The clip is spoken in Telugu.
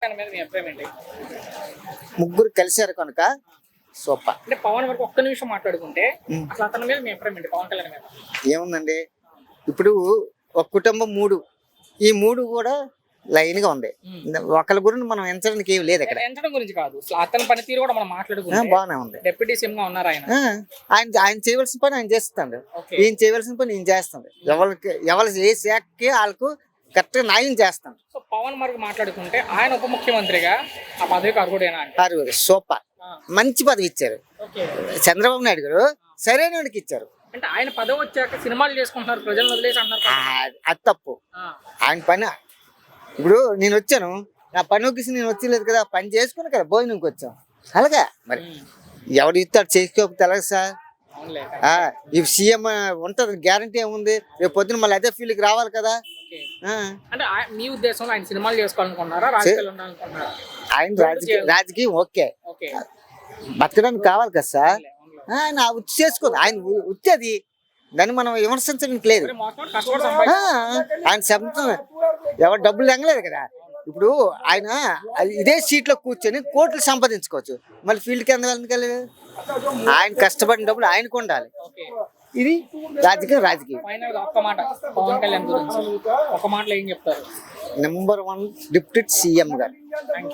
దాని మీద మీ అభిప్రాయం ఏంటి? ముగ్గురు కలిశారు కనుక సూపర్. అంటే పవన్ వరకు ఒక్క నిమిషం మాట్లాడుకుంటే అసలు అతని మీద మీ అభిప్రాయం ఏంటి? పవన్ కళ్యాణ్ మీద ఏముందండి, ఇప్పుడు ఒక కుటుంబం మూడు, ఈ మూడు కూడా లైన్ గా ఉంది. ఒకళ్ళ గురించి మనం ఎంచడానికి ఏమి లేదు ఇక్కడ. ఎంచడం గురించి కాదు, అసలు అతని పనితీరు కూడా మనం మాట్లాడుకుంటే బాగానే ఉంది. డిప్యూటీ సీఎం గా ఉన్నారు ఆయన. ఆయన ఆయన చేయవలసిన పని ఆయన చేస్తాడు, ఓకే. ఈయన చేయవలసిన పని ఈయన చేస్తాడు. ఎవరికి ఏ శాఖకి వాళ్ళకు కరెక్ట్ గా న్యాయం చేస్తాడు. సో పవన్ వరకు మాట్లాడుకుంటే ఆయన ఉప ముఖ్యమంత్రిగా ఆ పదవికి అర్హుడేనా అంటే? అరుగురు సూపర్, మంచి పదవి ఇచ్చారు. ఓకే. చంద్రబాబు నాయుడు గారు సరైన వాడికి ఇచ్చారు. అంటే ఆయన పదవి వచ్చాక సినిమాలు చేసుకుంటున్నారు, ప్రజలను వదిలేసి అంటున్నారు కదా. అది తప్పు. ఆయన పని ఇప్పుడు నేను వచ్చాను, నా పని ఒకేసి నేను వచ్చలేదు కదా, పని చేసుకుని కదా భోజనంకి వచ్చాం. అలాగా మరి ఎవడు ఇస్తాడు చేసుకోకపోతే ఎలాగ సార్? అవునులే. ఈ సీఎం ఉంటది, గ్యారంటీ ఏముంది? రేపు పొద్దున మళ్ళీ అదే ఫీల్డ్కి రావాలి కదా. ఓకే. అంటే మీ ఉద్దేశంలో ఆయన సినిమాలు చేసుకోవాలనుకుంటున్నారా, రాజకీయాలు ఉండాలనుకుంటున్నారా? ఆయన రాజకీయం ఓకే, ఓకే. బతకడానికి కావాలి కదా సార్. అవునులే. ఆయన ఉచ్చి చేసుకోదు, ఆయన ఉచ్చేది, దాన్ని మనం విమర్శించడానికి లేదు. మరి మోసం కష్టపడి సంపాదించారు. ఆయన శబ్దం ఎవరు డబ్బులు తెంగలేదు కదా. ఇప్పుడు ఆయన ఇదే సీట్లో కూర్చొని కోట్లు సంపాదించుకోవచ్చు, మళ్ళీ ఫీల్డ్కి ఎందుకు వెళ్ళలేదు? ఆయన కష్టపడిన డబ్బులు ఆయనకు ఉండాలి. ఓకే. ఇది రాజకీయం. ఫైనల్ గా ఒక్క మాట పవన్ కళ్యాణ్ గురించి ఒక మాటలో ఏం చెప్తారు? నెంబర్ 1 డిప్యూటీ సీఎం గారు. Thank you.